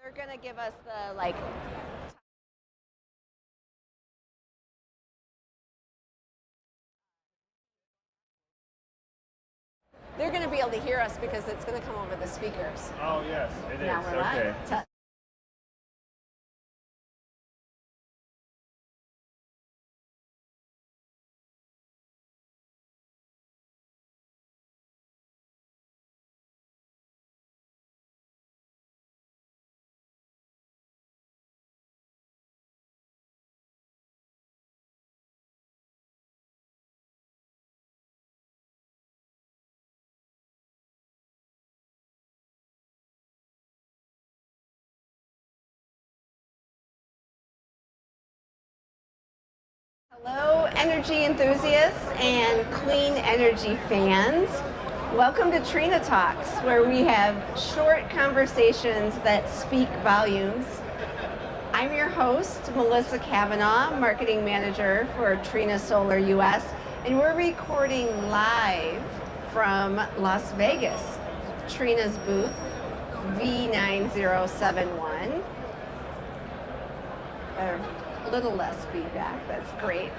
They're going to give us the, like, they're going to be able to hear us because it's going to come over the speakers. Oh, yes, it is. Now we're okay. live. Hello, energy enthusiasts and clean energy fans. Welcome to Trina Talks, where we have short conversations that speak volumes. I'm your host, Melissa Cavanagh, Marketing Manager for Trina Solar US, and we're recording live from Las Vegas, Trina's booth, V9071. A little less feedback, that's great.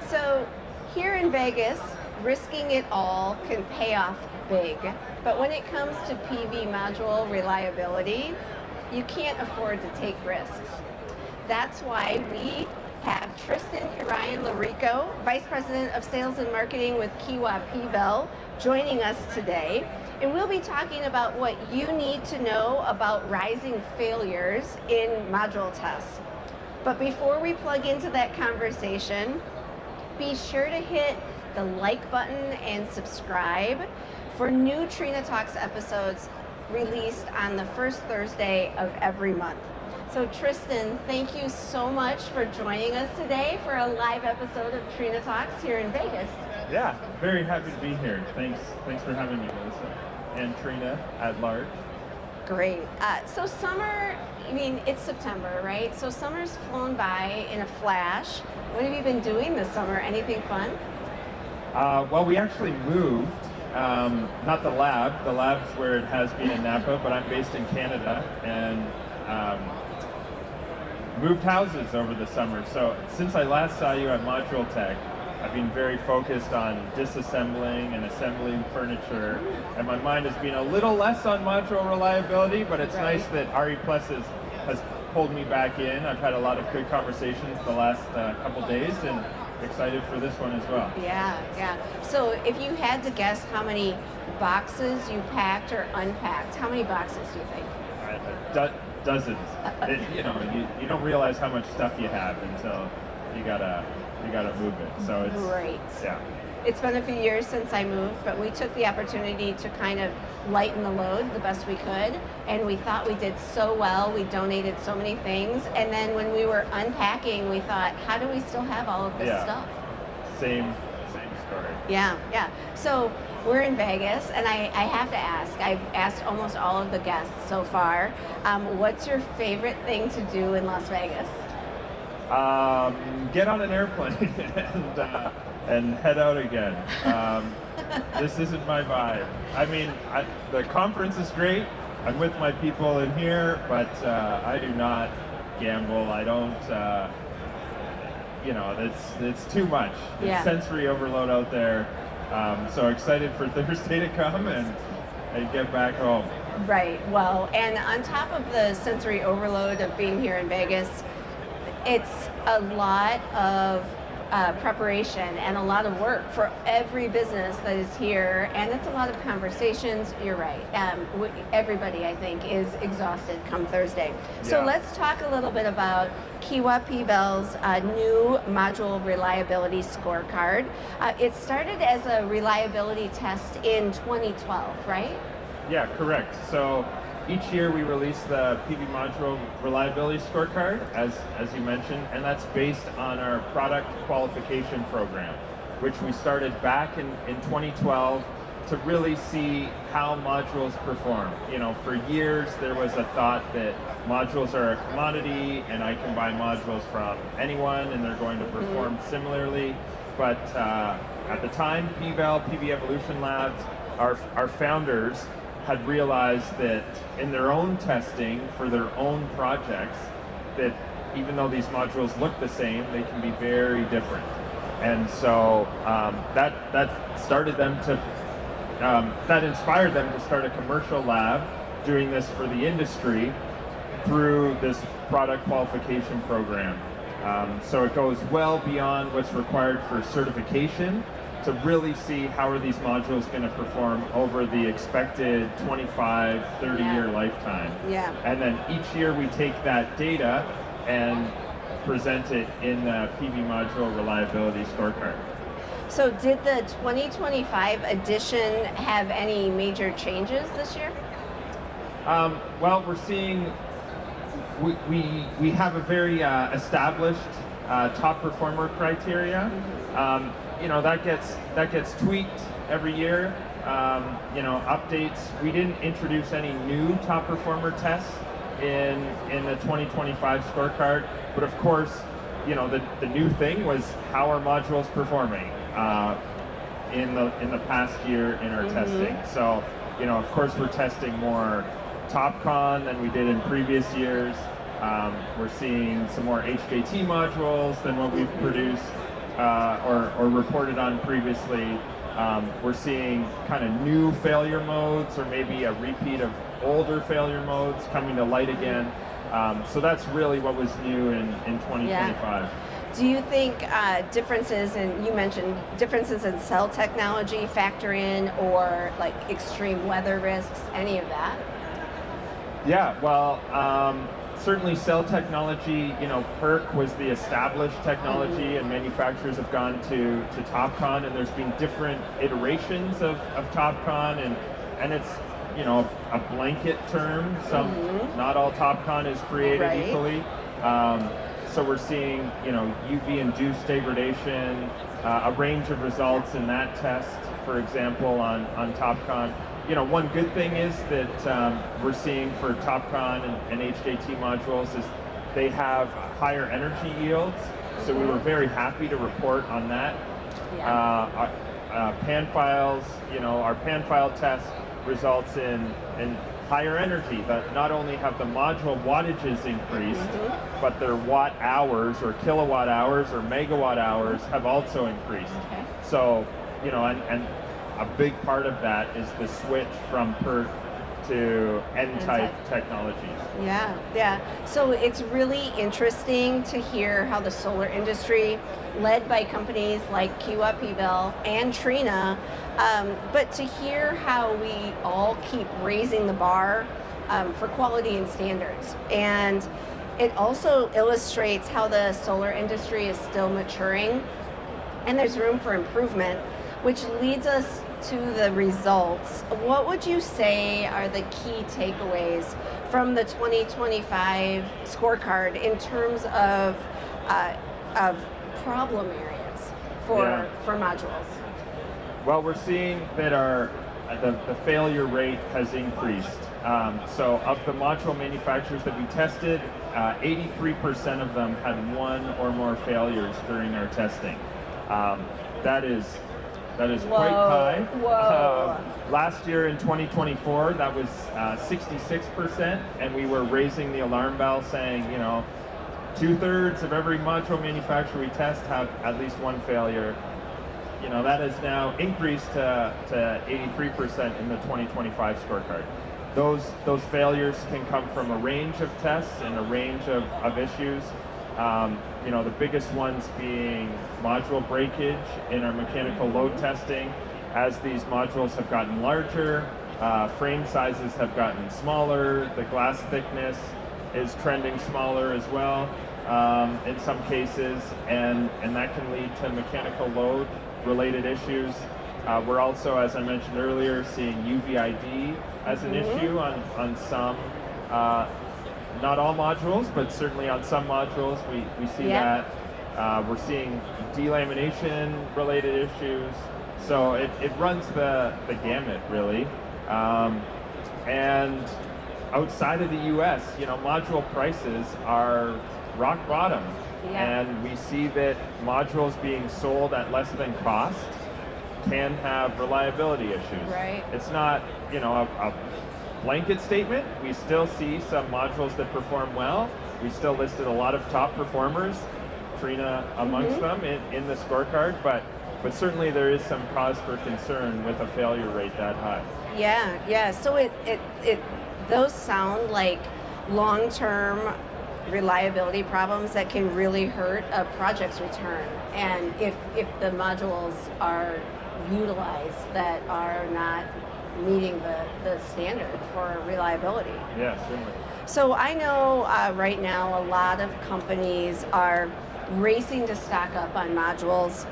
So here in Vegas, risking it all can pay off big, but when it comes to PV module reliability, you can't afford to take risks. That's why we have Tristan Erion-Lorico, Vice President of Sales and Marketing with Kiwa PVEL, joining us today. And we'll be talking about what you need to know about rising failures in module tests. But before we plug into that conversation, be sure to hit the like button and subscribe for new Trina Talks episodes released on the first Thursday of every month. So Tristan, thank you so much for joining us today for a live episode of Trina Talks here in Vegas. Yeah, very happy to be here. Thanks for having me, Melissa, and Trina at large. Great. So summer, I mean, it's September, right? So summer's flown by in a flash. What have you been doing this summer? Anything fun? Well, we actually moved, not the lab. The lab's where it has been in Napa, but I'm based in Canada, and moved houses over the summer. So since I last saw you at Module Tech, I've been very focused on disassembling and assembling furniture, and my mind has been a little less on module reliability, but it's nice that RE Plus has pulled me back in. I've had a lot of good conversations the last couple days, and excited for this one as well. Yeah. So if you had to guess how many boxes you packed or unpacked, how many boxes do you think? Dozens. You don't realize how much stuff you have until you gotta move it. So it's great. Yeah. It's been a few years since I moved, but we took the opportunity to kind of lighten the load the best we could, and we thought we did so well. We donated so many things, and then when we were unpacking, we thought, how do we still have all of this stuff? Same story. Yeah. So we're in Vegas, and I have to ask, I've asked almost all of the guests so far, what's your favorite thing to do in Las Vegas? Get on an airplane and head out again. This isn't my vibe. I mean, the conference is great. I'm with my people in here, but I do not gamble. I don't, it's too much. It's sensory overload out there. So excited for Thursday to come and get back home. Right, well, and on top of the sensory overload of being here in Vegas, it's a lot of preparation and a lot of work for every business that is here, and it's a lot of conversations. You're right. Everybody, I think, is exhausted come Thursday. So let's talk a little bit about Kiwa PVEL's new module reliability scorecard. It started as a reliability test in 2012, right? Yeah, correct. So each year we release the PV module reliability scorecard, as you mentioned, and that's based on our product qualification program, which we started back in 2012 to really see how modules perform. For years there was a thought that modules are a commodity and I can buy modules from anyone and they're going to perform similarly. But at the time, PVEL, PV Evolution Labs, our founders had realized that in their own testing for their own projects, that even though these modules look the same, they can be very different. And so that started them to, that inspired them to start a commercial lab doing this for the industry through this product qualification program. So it goes well beyond what's required for certification to really see how are these modules going to perform over the expected 25, 30-year lifetime. Yeah. And then each year we take that data and present it in the PV module reliability scorecard. So did the 2025 edition have any major changes this year? Well, we're seeing, we have a very established top performer criteria. You know, that gets tweaked every year. You know, updates. We didn't introduce any new top performer tests in the 2025 scorecard, but of course, you know, the new thing was how are modules performing in the past year in our testing. So, you know, of course, we're testing more TopCon than we did in previous years. We're seeing some more HJT modules than what we've produced or reported on previously. We're seeing kind of new failure modes or maybe a repeat of older failure modes coming to light again. So that's really what was new in 2025. Yeah. Do you think differences in, you mentioned differences in cell technology factor in, or like extreme weather risks, any of that? Yeah, well, certainly cell technology, you know, PERC was the established technology and manufacturers have gone to TopCon, and there's been different iterations of TopCon, and it's, you know, a blanket term. Not all TopCon is created equally. So we're seeing, you know, UV-induced degradation, a range of results in that test, for example, on TopCon. You know, one good thing is that we're seeing for TopCon and HJT modules is they have higher energy yields. So we were very happy to report on that. Our pan files, you know, our pan file test results in higher energy, but not only have the module wattages increased, but their watt hours or kilowatt hours or megawatt hours have also increased. So, you know, and a big part of that is the switch from PERC to N-type technologies. Yeah. So it's really interesting to hear how the solar industry, led by companies like Kiwa PVEL and Trina, but to hear how we all keep raising the bar for quality and standards. And it also illustrates how the solar industry is still maturing and there's room for improvement, which leads us to the results. What would you say are the key takeaways from the 2025 scorecard in terms of problem areas for modules? Well, we're seeing that the failure rate has increased. So of the module manufacturers that we tested, 83% of them had one or more failures during our testing. That is quite high. Last year in 2024, that was 66%, and we were raising the alarm bell saying, you know, 2/3 of every module manufacturer we test have at least one failure. You know, that has now increased to 83% in the 2025 scorecard. Those failures can come from a range of tests and a range of issues. You know, the biggest ones being module breakage in our mechanical load testing. As these modules have gotten larger, frame sizes have gotten smaller, the glass thickness is trending smaller as well in some cases, and that can lead to mechanical load related issues. We're also, as I mentioned earlier, seeing UVID as an issue on some, not all modules, but certainly on some modules we see that. We're seeing delamination related issues. So it runs the gamut really. And outside of the US, you know, module prices are rock bottom. And we see that modules being sold at less than cost can have reliability issues. Right. It's not, a blanket statement. We still see some modules that perform well. We still listed a lot of top performers, Trina amongst them in the scorecard, but certainly there is some cause for concern with a failure rate that high. Yeah. So those sound like long-term reliability problems that can really hurt a project's return. And if the modules are utilized that are not meeting the standard for reliability. Yeah, certainly. So I know right now a lot of companies are racing to stock up on modules,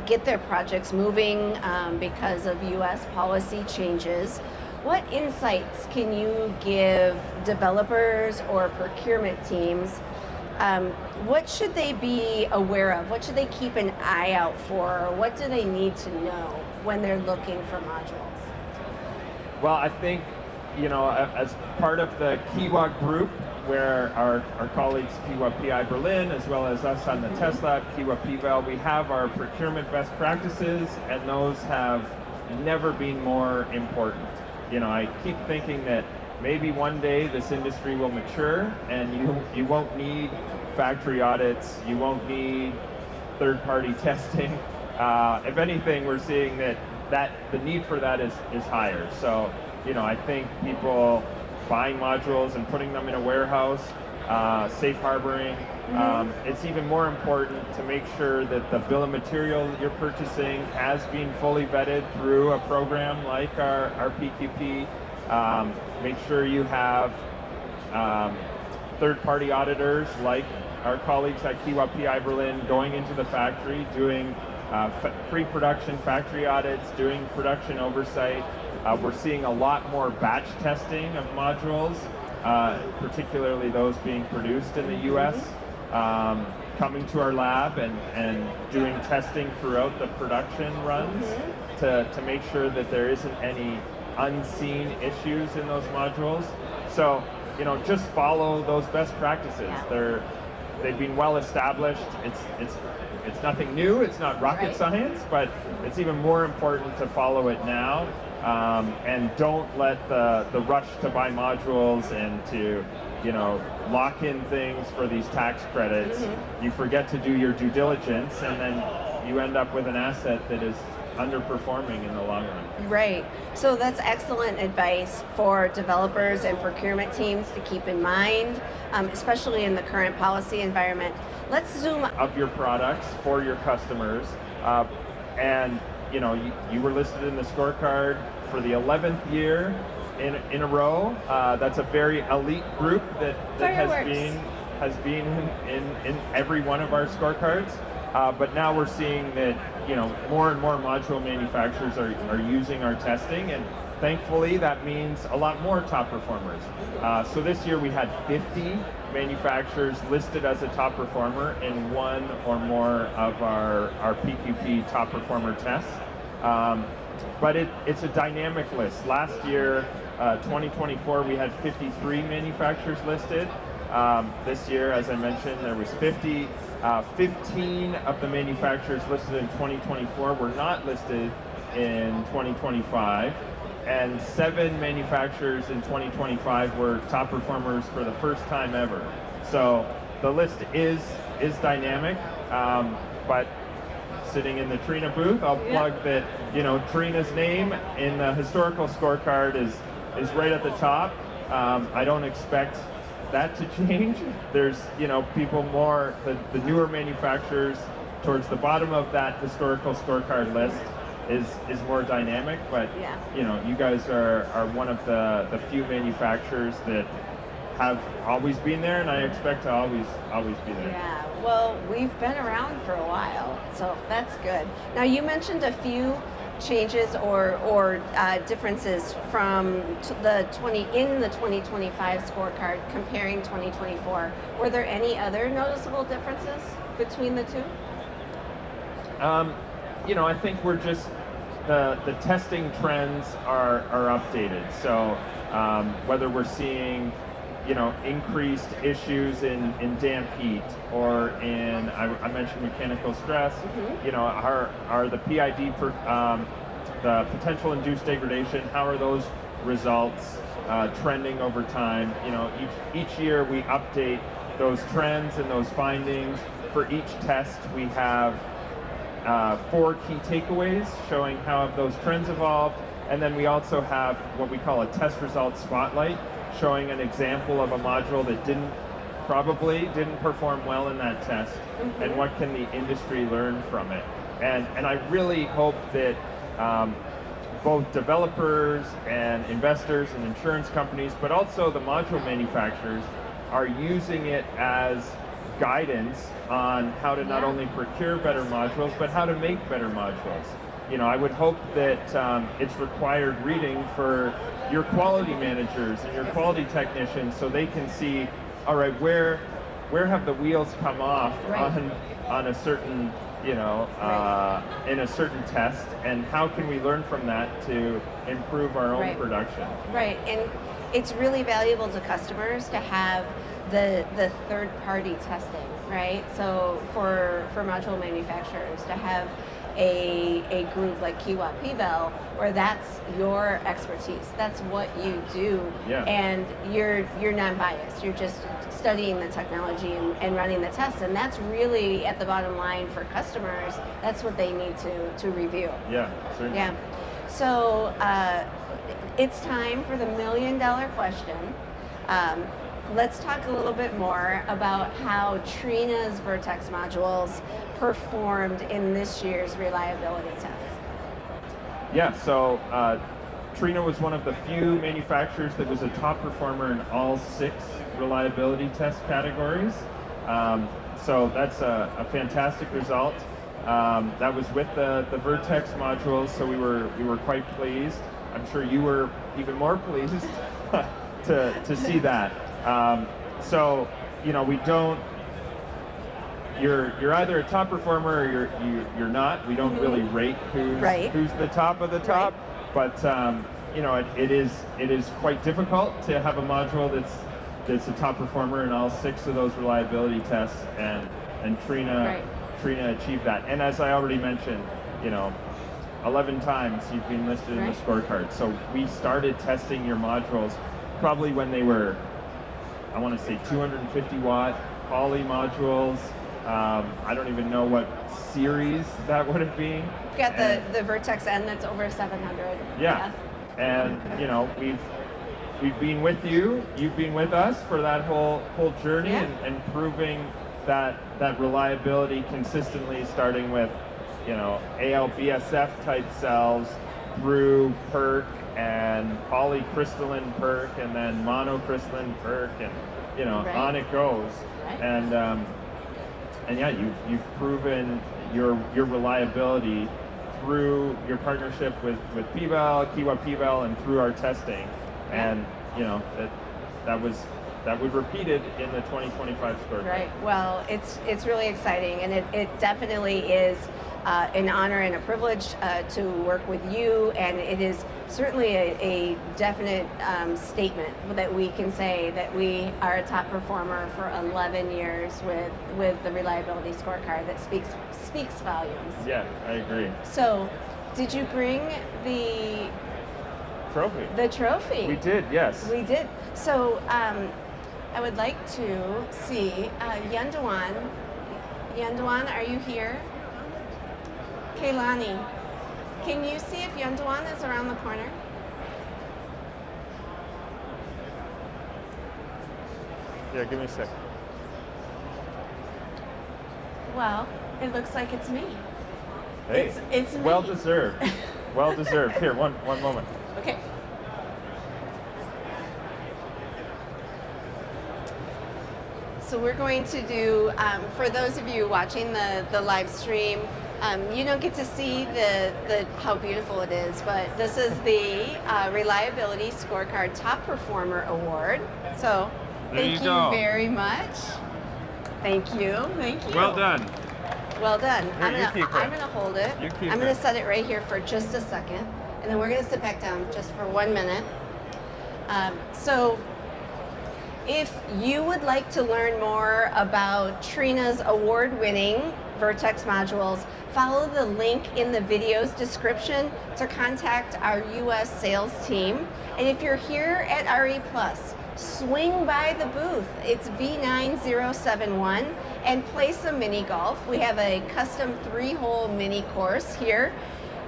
get their projects moving because of U.S. policy changes. What insights can you give developers or procurement teams? What should they be aware of? What should they keep an eye out for? What do they need to know when they're looking for modules? Well, I think, as part of the Kiwa group, where our colleagues, Kiwa PI Berlin, as well as us on the test lab, Kiwa PVEL, we have our procurement best practices, and those have never been more important. I keep thinking that maybe one day this industry will mature, and you won't need factory audits, you won't need third-party testing. If anything, we're seeing that the need for that is higher. So, I think people buying modules and putting them in a warehouse, safe harboring. It's even more important to make sure that the bill of material you're purchasing has been fully vetted through a program like our PQP. Make sure you have third-party auditors like our colleagues at Kiwa PI Berlin going into the factory, doing pre-production factory audits, doing production oversight. We're seeing a lot more batch testing of modules, particularly those being produced in the U.S., coming to our lab and doing testing throughout the production runs to make sure that there isn't any unseen issues in those modules. So, just follow those best practices. Yeah. They've been well established. It's nothing new. It's not rocket science, but it's even more important to follow it now. And don't let the rush to buy modules and to lock in things for these tax credits. You forget to do your due diligence, and then you end up with an asset that is underperforming in the long run. Right. So that's excellent advice for developers and procurement teams to keep in mind, especially in the current policy environment. Let's zoom of your products for your customers, and you were listed in the scorecard for the 11th year in a row. That's a very elite group that has been in every one of our scorecards. But now we're seeing that more and more module manufacturers are using our testing, and thankfully that means a lot more top performers. So this year we had 50 manufacturers listed as a top performer in one or more of our PQP top performer tests. But it's a dynamic list. Last year, 2024, we had 53 manufacturers listed. This year, as I mentioned, there was 50. 15 of the manufacturers listed in 2024 were not listed in 2025, and 7 manufacturers in 2025 were top performers for the first time ever. So the list is dynamic, but sitting in the Trina booth, I'll plug that Trina's name in the historical scorecard is right at the top. I don't expect that to change. There's people more, the newer manufacturers towards the bottom of that historical scorecard list is more dynamic, but you guys are one of the few manufacturers that have always been there, and I expect to always be there. Yeah, well, we've been around for a while, so that's good. Now, you mentioned a few changes or differences from the 2025 scorecard comparing 2024. Were there any other noticeable differences between the two? I think we're just the testing trends are updated. So whether we're seeing increased issues in damp heat or I mentioned mechanical stress. Are the PID the potential induced degradation, how are those results trending over time? Each year we update those trends and those findings. For each test we have 4 key takeaways showing how have those trends evolved, and then we also have what we call a test results spotlight, showing an example of a module that probably didn't perform well in that test, and what can the industry learn from it. And I really hope that both developers and investors and insurance companies, but also the module manufacturers, are using it as guidance on how to not only procure better modules, but how to make better modules. I would hope that it's required reading for your quality managers and your quality technicians, so they can see, all right, where have the wheels come off on a certain, in a certain test, and how can we learn from that to improve our own production? Right, and it's really valuable to customers to have the third-party testing, right? So for module manufacturers to have a group like Kiwa PVEL, where that's your expertise, that's what you do, and you're non-biased. You're just studying the technology and running the tests, and that's really at the bottom line for customers. That's what they need to review. Yeah, certainly. Yeah. So it's time for the $1 million question. Let's talk a little bit more about how Trina's Vertex modules performed in this year's reliability test. Yeah, so Trina was one of the few manufacturers that was a top performer in all 6 reliability test categories. So that's a fantastic result. That was with the Vertex modules, so we were quite pleased. I'm sure you were even more pleased to see that. So we don't. You're either a top performer or you're not. We don't really rate who's the top of the top. But it is quite difficult to have a module that's a top performer in all 6 of those reliability tests, and Trina achieved that. And as I already mentioned, 11 times you've been listed in the scorecard. So we started testing your modules probably when they were, I want to say, 250 watt poly modules. I don't even know what series that would have been. We've got the Vertex N that's over 700. Yeah. And we've been with you. You've been with us for that whole journey, and proving that reliability consistently, starting with ALBSF type cells through PERC and polycrystalline PERC, and then monocrystalline PERC, and on it goes. And yeah, you've proven your reliability through your partnership with PVEL, Kiwa PVEL, and through our testing. And that was repeated in the 2025 scorecard. Right. Well, it's really exciting, and it definitely is an honor and a privilege to work with you, and it is certainly a definite statement that we can say that we are a top performer for 11 years with the reliability scorecard. That speaks volumes. Yeah, I agree. So, did you bring the trophy? The trophy. We did, yes. We did. So, I would like to see Yanduan. Yanduan, are you here? Kaylani, can you see if Yanduan is around the corner? Yeah, give me a sec. Well, it looks like it's me. Hey, it's me. Well deserved. Well deserved. Here, one moment. Okay. So we're going to do, for those of you watching the live stream, you don't get to see the how beautiful it is, but this is the Reliability Scorecard Top Performer Award. So thank you very much. Thank you. Thank you. Well done. Well done. Here, I'm gonna hold it. I'm gonna set it right here for just a second, and then we're gonna sit back down just for 1 minute. So If you would like to learn more about Trina's award-winning Vertex modules, follow the link in the video's description to contact our US sales team. And if you're here at RE Plus, swing by the booth. It's B9071 and play some mini golf. We have a custom 3-hole mini course here.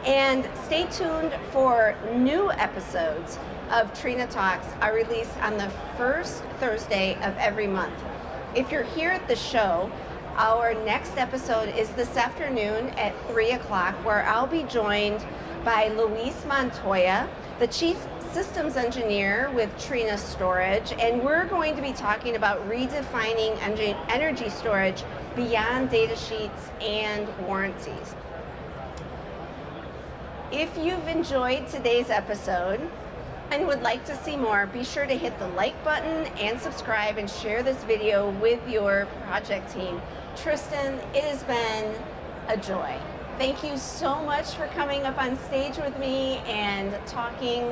And stay tuned for new episodes of Trina Talks are released on the first Thursday of every month. If you're here at the show, our next episode is this afternoon at 3 o'clock, where I'll be joined by Luis Montoya, the Chief Systems Engineer with Trina Storage, and we're going to be talking about redefining energy storage beyond data sheets and warranties. If you've enjoyed today's episode and would like to see more, be sure to hit the like button and subscribe and share this video with your project team. Tristan, it has been a joy. Thank you so much for coming up on stage with me and talking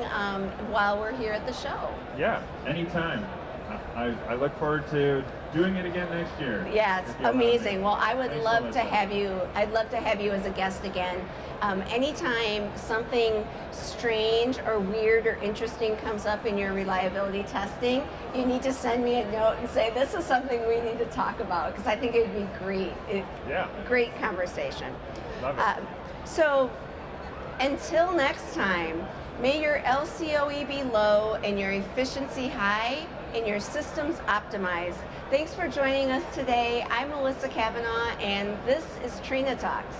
while we're here at the show. Yeah, anytime. I look forward to doing it again next year. Yes, amazing. Well, I would love to have you. I'd love to have you as a guest again. Anytime something strange or weird or interesting comes up in your reliability testing, you need to send me a note and say, this is something we need to talk about, because I think it would be great. Yeah. Great conversation. Love it. So until next time, may your LCOE be low and your efficiency high and your systems optimized. Thanks for joining us today. I'm Melissa Cavanagh, and this is Trina Talks.